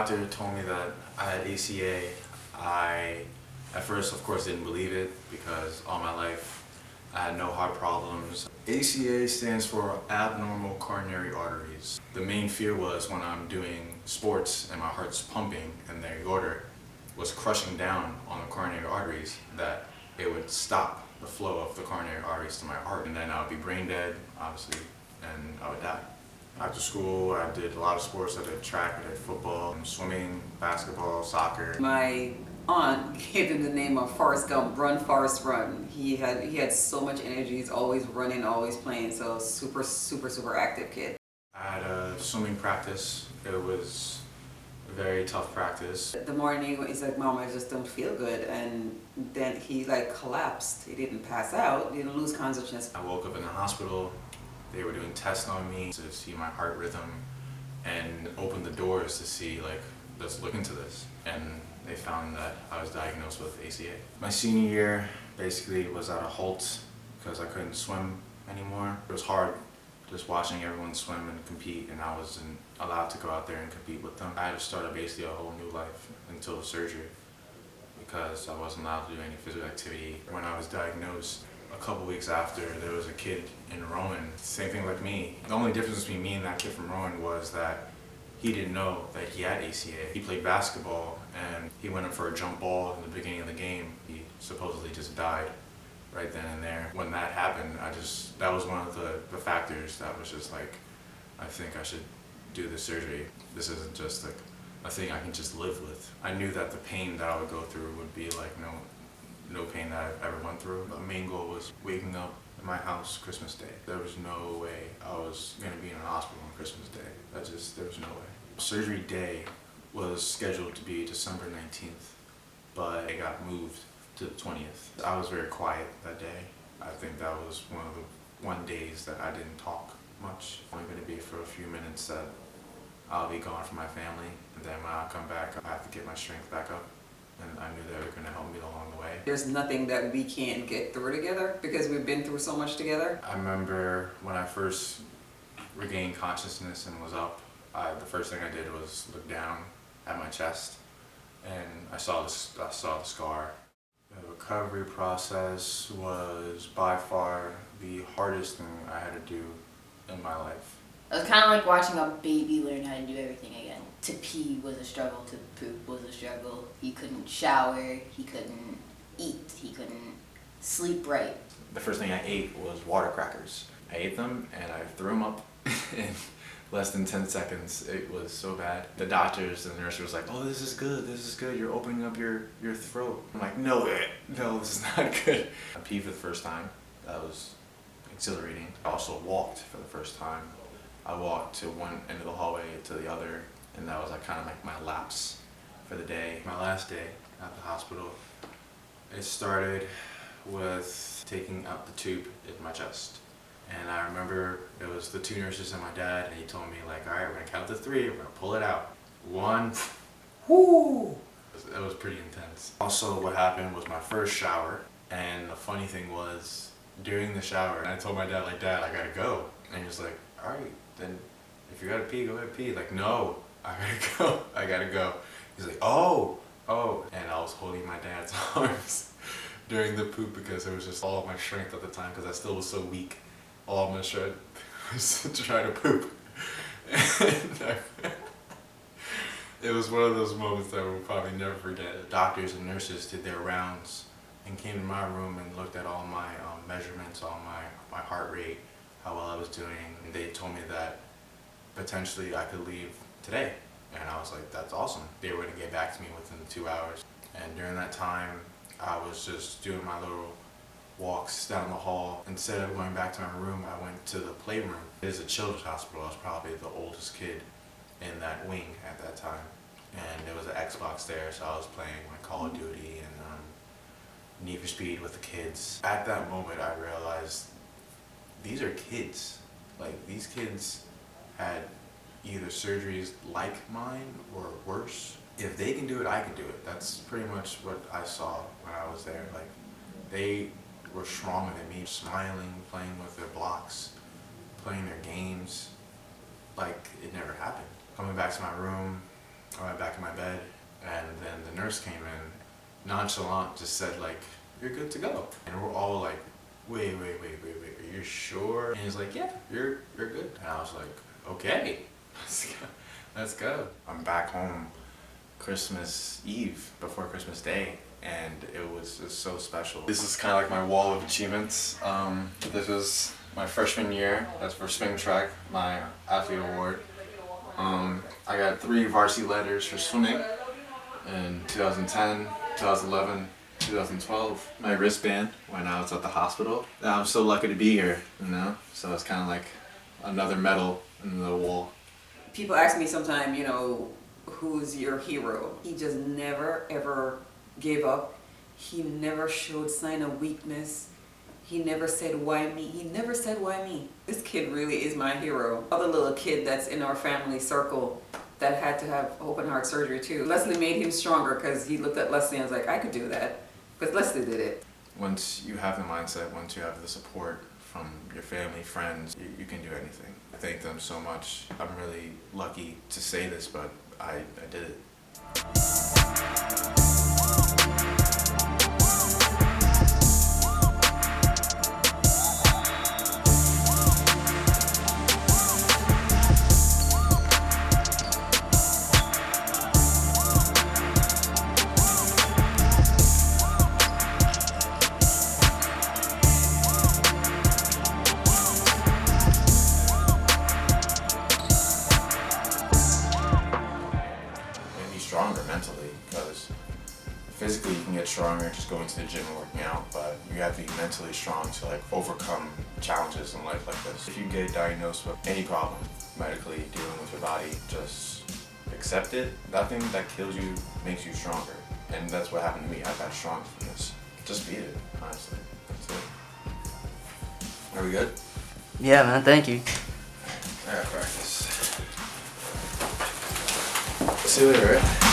doctor told me that I had ACA, I at first of course didn't believe it because all my life I had no heart problems. ACA stands for abnormal coronary arteries. The main fear was when I'm doing sports and my heart's pumping and the aorta was crushing down on the coronary arteries, that it would stop the flow of the coronary arteries to my heart, and then I would be brain dead, obviously, and I would die. After school, I did a lot of sports. I did track, I did football, swimming, basketball, soccer. My aunt gave him the name of Forrest Gump, Run Forrest Run. He had so much energy. He's always running, always playing, so super active kid. I had a swimming practice. It was a very tough practice. The morning he's like, Mom, I just don't feel good, and then he like collapsed. He didn't pass out, he didn't lose consciousness. I woke up in the hospital. They were doing tests on me to see my heart rhythm and open the doors to see, like, let's look into this. And they found that I was diagnosed with ACA. My senior year basically was at a halt because I couldn't swim anymore. It was hard just watching everyone swim and compete, and I wasn't allowed to go out there and compete with them. I had to start basically a whole new life until surgery because I wasn't allowed to do any physical activity. When I was diagnosed, a couple weeks after, there was a kid in Rowan, same thing like me. The only difference between me and that kid from Rowan was that he didn't know that he had ACA. He played basketball and he went up for a jump ball in the beginning of the game. He supposedly just died right then and there. When that happened, that was one of the factors that was just like, I think I should do the surgery. This isn't just like a thing I can just live with. I knew that the pain that I would go through would be like no pain that I've ever went through. The main goal was waking up in my house Christmas Day. There was no way I was gonna be in a hospital on Christmas Day. There was no way. Surgery day was scheduled to be December 19th, but it got moved to the 20th. I was very quiet that day. I think that was one of the days that I didn't talk much. It's only gonna be for a few minutes that I'll be gone from my family, and then when I come back, I have to get my strength back up. And I knew they were going to help me along the way. There's nothing that we can't get through together because we've been through so much together. I remember when I first regained consciousness and was up, the first thing I did was look down at my chest, and I saw the scar. The recovery process was by far the hardest thing I had to do in my life. It was kind of like watching a baby learn how to do everything again. To pee was a struggle, to poop was a struggle. He couldn't shower, he couldn't eat, he couldn't sleep right. The first thing I ate was water crackers. I ate them and I threw them up in less than 10 seconds. It was so bad. The doctors and the nurse was like, oh, this is good, you're opening up your throat. I'm like, no, this is not good. I peed for the first time. That was exhilarating. I also walked for the first time. I walked to one end of the hallway to the other, and that was like kind of like my lapse for the day. My last day at the hospital, it started with taking out the tube in my chest. And I remember it was the two nurses and my dad, and he told me like, all right, we're gonna count to 3, we're gonna pull it out. 1, whoo! It was pretty intense. Also, what happened was my first shower, and the funny thing was, during the shower, and I told my dad, like, Dad, I gotta go. And he was like, all right, then if you gotta pee, go ahead and pee. Like, no, I gotta go. He's like, oh. And I was holding my dad's arms during the poop because it was just all of my strength at the time because I still was so weak. All of my strength was to try to poop. And it was one of those moments that we'll probably never forget. The doctors and nurses did their rounds and came to my room and looked at all my measurements, all my heart rate, how well I was doing. And they told me that potentially I could leave today. And I was like, that's awesome. They were going to get back to me within 2 hours. And during that time, I was just doing my little walks down the hall. Instead of going back to my room, I went to the playroom. It is a children's hospital. I was probably the oldest kid in that wing at that time. And there was an Xbox there, so I was playing like Call of Duty and Need for Speed with the kids. At that moment, I realized these are kids. Like, these kids had either surgeries like mine or worse. If they can do it, I can do it. That's pretty much what I saw when I was there. Like, they were stronger than me, smiling, playing with their blocks, playing their games, like it never happened. Coming back to my room, I went back in my bed, and then the nurse came in, nonchalant, just said like, "You're good to go." And we're all like, wait, are you sure? And he's like, "Yeah, you're good." And I was like, "Okay, let's go." I'm back home Christmas Eve before Christmas Day, and it was just so special. This is kind of like my wall of achievements. This was my freshman year. That's for swing track, my athlete award. I got 3 varsity letters for swimming in 2010, 2011, 2012. My wristband when I was at the hospital. I'm so lucky to be here, you know? So it's kind of like another medal in the wall. People ask me sometimes, who's your hero? He just never ever gave up. He never showed sign of weakness. He never said, "Why me?" He never said, "Why me?" This kid really is my hero. Other little kid that's in our family circle that had to have open heart surgery too. Leslie made him stronger because he looked at Leslie and was like, "I could do that." Because Leslie did it. Once you have the mindset, once you have the support from your family, friends, you can do anything. I thank them so much. I'm really lucky to say this, but I did it. Stronger mentally, because physically you can get stronger just going to the gym and working out, but you have to be mentally strong to like overcome challenges in life like this. If you get diagnosed with any problem medically dealing with your body, just accept it. Nothing that kills you makes you stronger, and that's what happened to me. I got strong from this. Just beat it, honestly. That's it. Are we good? Yeah, man, thank you. I gotta practice. See you later, right?